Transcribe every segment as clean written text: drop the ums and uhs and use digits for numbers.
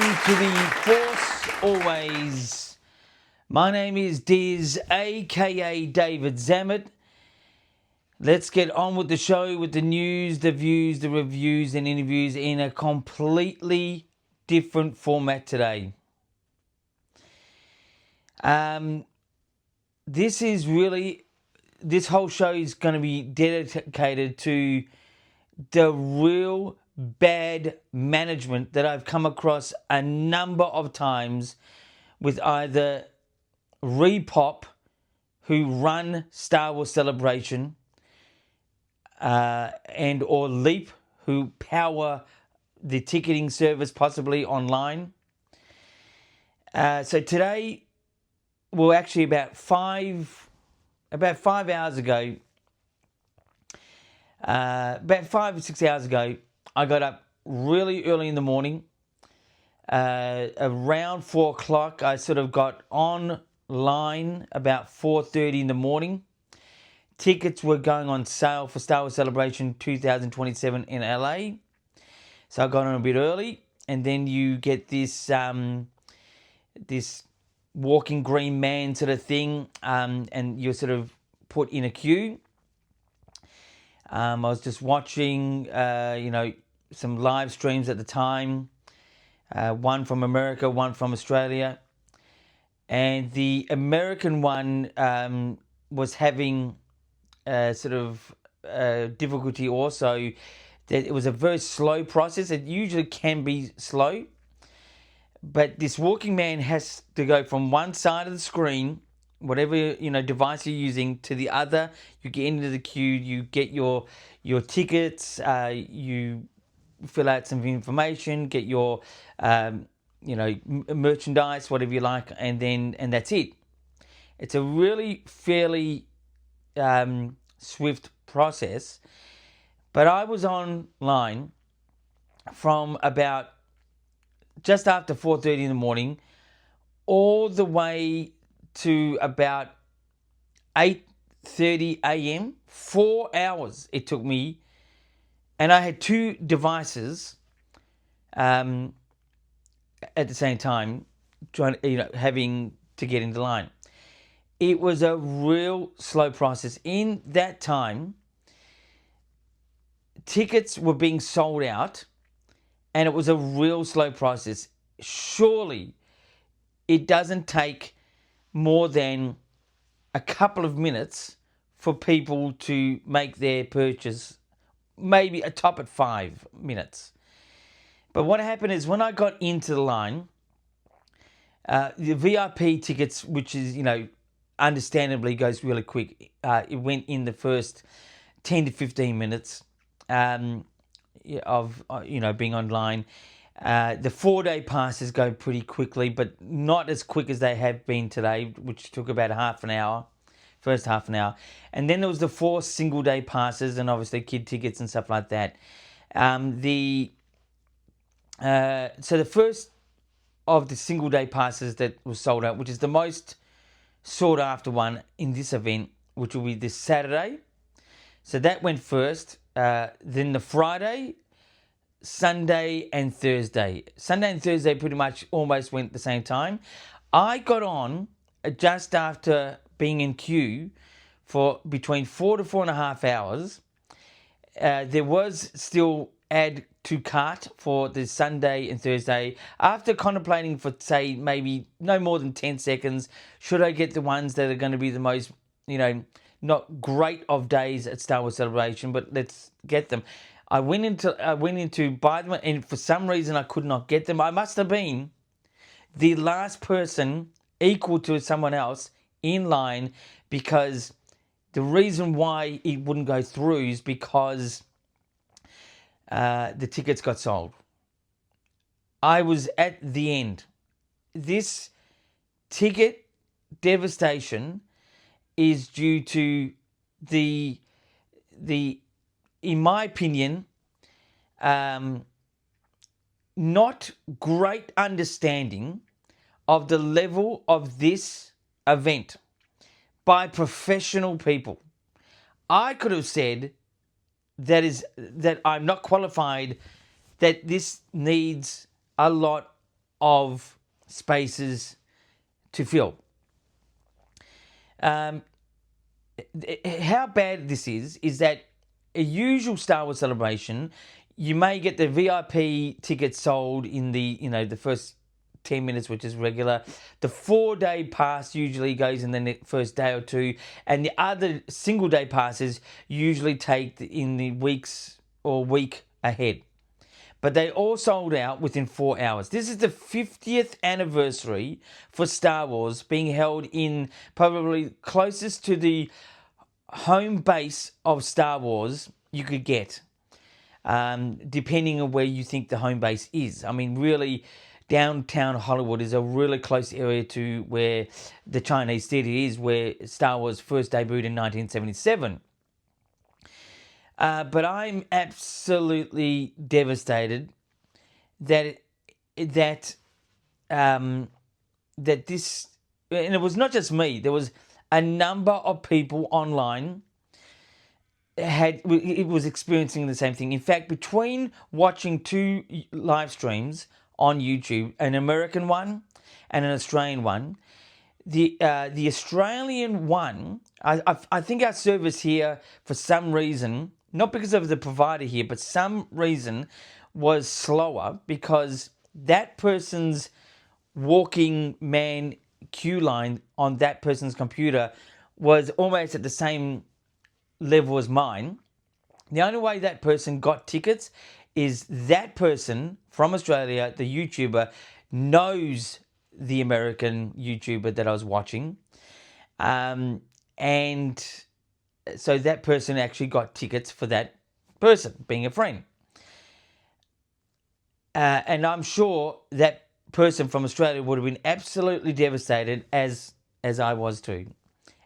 to the Force Always. My name is Diz, aka David Zammit. Let's get on with the show with the news, the views, the reviews, and interviews in a completely different format today. This whole show is going to be dedicated to the real bad management that I've come across a number of times with either Repop, who run Star Wars Celebration, and or Leap, who power the ticketing service possibly online. So today, well, actually about 5 hours ago, about 5 or 6 hours ago, I got up really early in the morning. Around 4 o'clock, I sort of got online about 4:30 in the morning. Tickets were going on sale for Star Wars Celebration 2027 in LA. So I got on a bit early, and then you get this this walking green man sort of thing, and you're sort of put in a queue. I was just watching, some live streams at the time, one from America, one from Australia. And the American one was having difficulty also. That it was a very slow process. It usually can be slow. But this walking man has to go from one side of the screen, whatever device you're using, to the other. You get into the queue, you get your tickets, you fill out some information, get your merchandise, whatever you like, and that's it. It's a really fairly swift process. But I was online from about just after 4:30 in the morning, all the way to about 8:30 a.m. 4 hours it took me, and I had two devices at the same time, having to get into line. It was a real slow process. In that time, tickets were being sold out, and it was a real slow process. Surely it doesn't take more than a couple of minutes for people to make their purchase, maybe a top at 5 minutes. But what happened is when I got into the line, the VIP tickets, which is, understandably goes really quick, it went in the first 10 to 15 minutes of being online. The 4-day passes go pretty quickly, but not as quick as they have been today, which took about first half an hour. And then there was the 4 single-day passes, and obviously kid tickets and stuff like that. So the first of the single-day passes that was sold out, which is the most sought-after one in this event, which will be this Saturday. So that went first. Then the Friday, Sunday and Thursday. Sunday and Thursday pretty much almost went at the same time. I got on just after being in queue for between 4 to 4.5 hours. There was still add to cart for the Sunday and Thursday. After contemplating for, say, maybe no more than 10 seconds, should I get the ones that are going to be the most, not great of days at Star Wars Celebration, but let's get them. I went into buy them, and for some reason I could not get them. I must have been the last person equal to someone else in line, because the reason why it wouldn't go through is because the tickets got sold. I was at the end. This ticket devastation is due to the in my opinion, not great understanding of the level of this event by professional people. I could have said that I'm not qualified, that this needs a lot of spaces to fill. How bad this is that a usual Star Wars celebration, you may get the VIP tickets sold in the first 10 minutes, which is regular. The 4-day pass usually goes in the first day or two, and the other single day passes usually take in the weeks or week ahead. But they all sold out within 4 hours. This is the 50th anniversary for Star Wars being held in probably closest to the home base of Star Wars you could get, depending on where you think the home base is. I mean, really, downtown Hollywood is a really close area to where the Chinese Theatre is, where Star Wars first debuted in 1977. But I'm absolutely devastated that this, and it was not just me. There was a number of people online it was experiencing the same thing. In fact, between watching two live streams on YouTube, an American one and an Australian one, the Australian one, I think our service here, for some reason, not because of the provider here, but some reason, was slower because that person's walking man queue line on that person's computer was almost at the same level as mine. The only way that person got tickets is that person from Australia, the YouTuber, knows the American YouTuber that I was watching. And so that person actually got tickets for that person, being a friend. And I'm sure that person from Australia would have been absolutely devastated as I was too.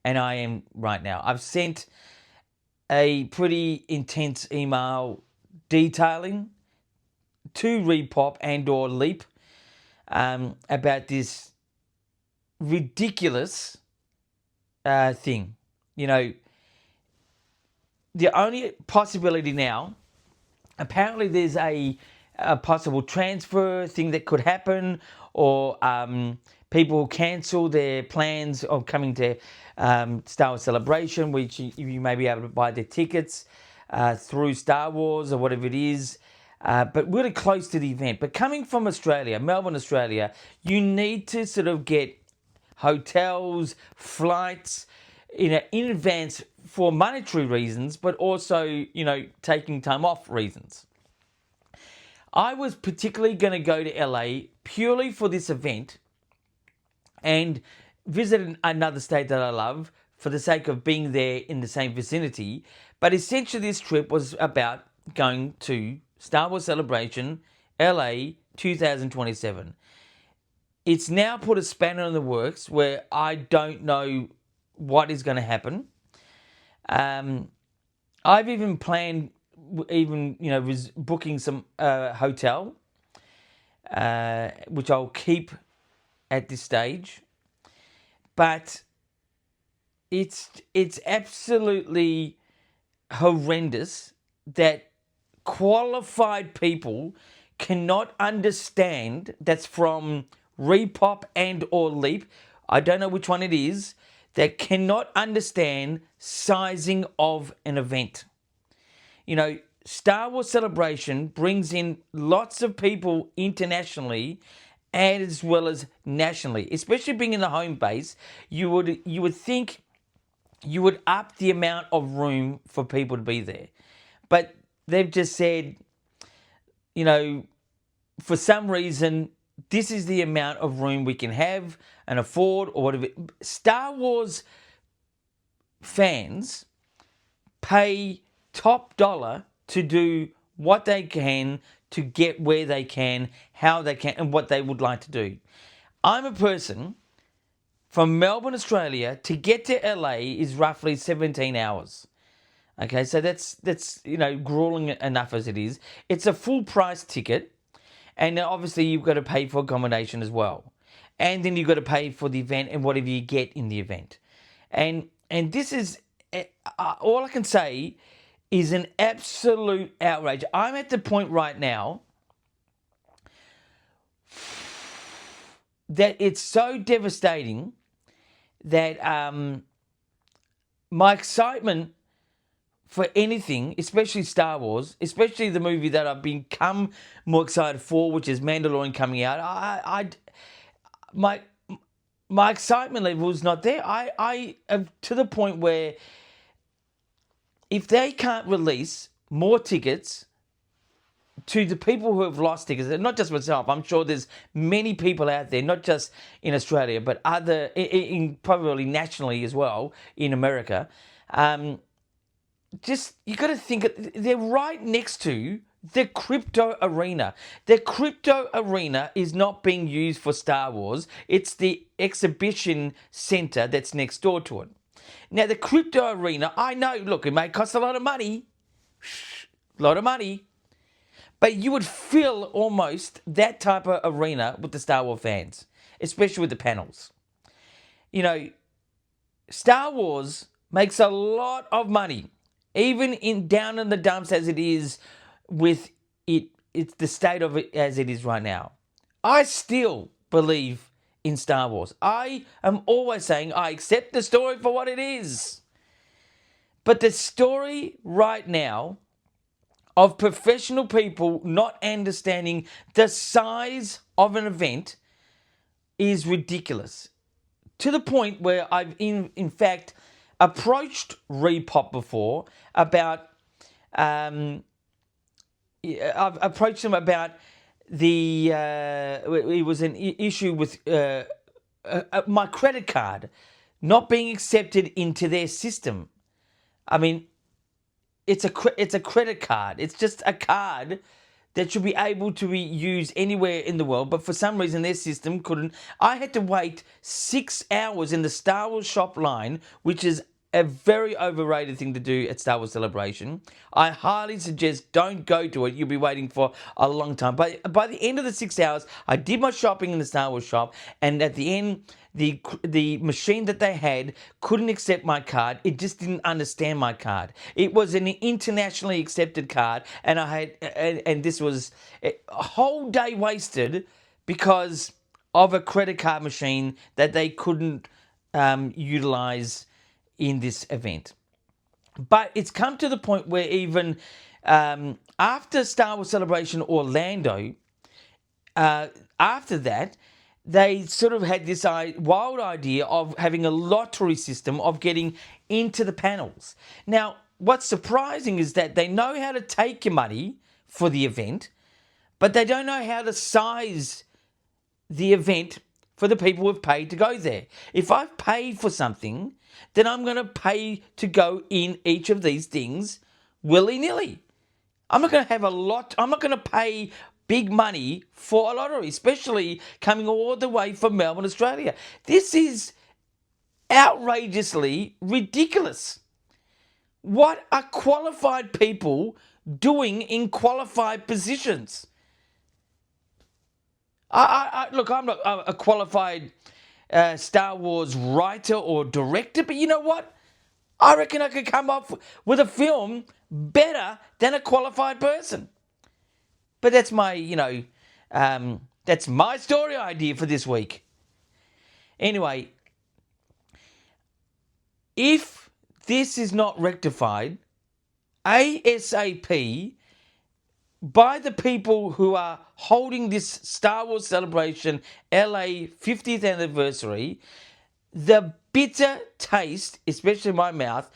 And I am right now. I've sent a pretty intense email detailing to Repop and or Leap about this ridiculous thing. You know, the only possibility now, apparently there's a possible transfer thing that could happen, or people cancel their plans of coming to Star Wars Celebration, which you may be able to buy their tickets through Star Wars or whatever it is, but really close to the event. But coming from Australia, Melbourne, Australia, you need to sort of get hotels, flights, in advance for monetary reasons, but also, taking time off reasons. I was particularly going to go to LA purely for this event and visit another state that I love for the sake of being there in the same vicinity. But essentially this trip was about going to Star Wars Celebration LA 2027. It's now put a spanner in the works where I don't know what is going to happen. I've even planned, was booking some hotel, which I'll keep at this stage. But it's absolutely horrendous that qualified people cannot understand, that's from Repop and or Leap, I don't know which one it is, that cannot understand sizing of an event. Star Wars Celebration brings in lots of people internationally as well as nationally, especially being in the home base. You would think you would up the amount of room for people to be there. But they've just said, for some reason, this is the amount of room we can have and afford or whatever. Star Wars fans pay top dollar to do what they can to get where they can, how they can, and what they would like to do. I'm a person from Melbourne, Australia, to get to LA is roughly 17 hours. Okay, so that's grueling enough as it is. It's a full price ticket, and obviously you've got to pay for accommodation as well. And then you've got to pay for the event and whatever you get in the event. And this is, all I can say is an absolute outrage. I'm at the point right now that it's so devastating that my excitement for anything, especially Star Wars, especially the movie that I've become more excited for, which is Mandalorian coming out, my my excitement level is not there. I am to the point where if they can't release more tickets to the people who have lost tickets, and not just myself, I'm sure there's many people out there, not just in Australia, but other, in probably nationally as well in America. Just you got to think they're right next to the crypto arena. The crypto arena is not being used for Star Wars. It's the exhibition center that's next door to it. Now the crypto arena, I know, look, it may cost a lot of money, but you would fill almost that type of arena with the Star Wars fans, especially with the panels. You know, Star Wars makes a lot of money, even in down in the dumps as it is with it. It's the state of it as it is right now. I still believe in Star Wars. I am always saying I accept the story for what it is. But the story right now of professional people not understanding the size of an event is ridiculous. To the point where I've in fact approached Repop before about I've approached them about the it was an issue with my credit card not being accepted into their system. I mean, it's a credit card. It's just a card that should be able to be used anywhere in the world, but for some reason their system couldn't. I had to wait 6 hours in the Star Wars shop line, which is a very overrated thing to do at Star Wars Celebration. I highly suggest don't go to it. You'll be waiting for a long time. But by the end of the 6 hours, I did my shopping in the Star Wars shop, and at the end, the machine that they had couldn't accept my card. It just didn't understand my card. It was an internationally accepted card, and and this was a whole day wasted because of a credit card machine that they couldn't utilize in this event. But it's come to the point where even after Star Wars Celebration Orlando, after that, they sort of had this wild idea of having a lottery system of getting into the panels. Now, what's surprising is that they know how to take your money for the event, but they don't know how to size the event for the people who've paid to go there. If I've paid for something, then I'm going to pay to go in each of these things willy-nilly. I'm not going to pay big money for a lottery, especially coming all the way from Melbourne, Australia. This is outrageously ridiculous. What are qualified people doing in qualified positions? Look, I'm not a qualified Star Wars writer or director, but you know what? I reckon I could come up with a film better than a qualified person. But that's my, that's my story idea for this week. Anyway, if this is not rectified ASAP by the people who are holding this Star Wars Celebration LA 50th anniversary, the bitter taste, especially in my mouth,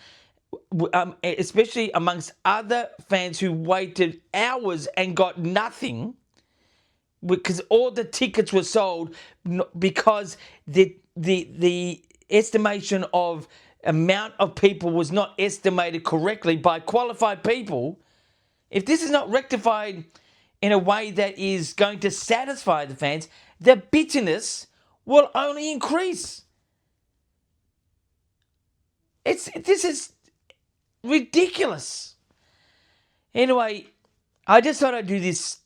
especially amongst other fans who waited hours and got nothing because all the tickets were sold because the estimation of amount of people was not estimated correctly by qualified people. If this is not rectified in a way that is going to satisfy the fans, the bitterness will only increase. This is ridiculous. Anyway, I just thought I'd do this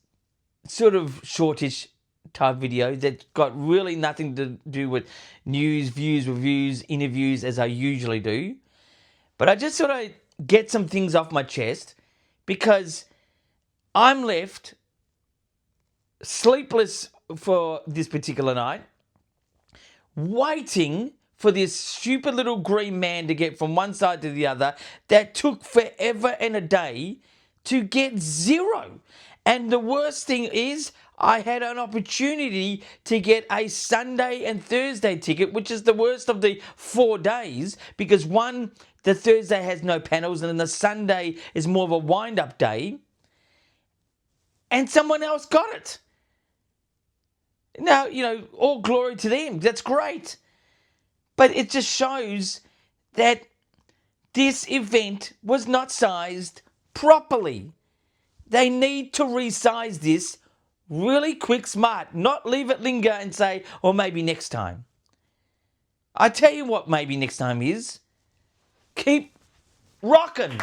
sort of shortish type video that got really nothing to do with news, views, reviews, interviews as I usually do. But I just thought I'd get some things off my chest because I'm left sleepless for this particular night. waiting for this stupid little green man to get from one side to the other that took forever and a day to get 0. And the worst thing is, I had an opportunity to get a Sunday and Thursday ticket, which is the worst of the 4 days, because one, the Thursday has no panels, and then the Sunday is more of a wind-up day, and someone else got it. Now, all glory to them. That's great. But it just shows that this event was not sized properly. They need to resize this really quick, smart, not leave it linger and say, or maybe next time. I tell you what maybe next time is. Keep rocking.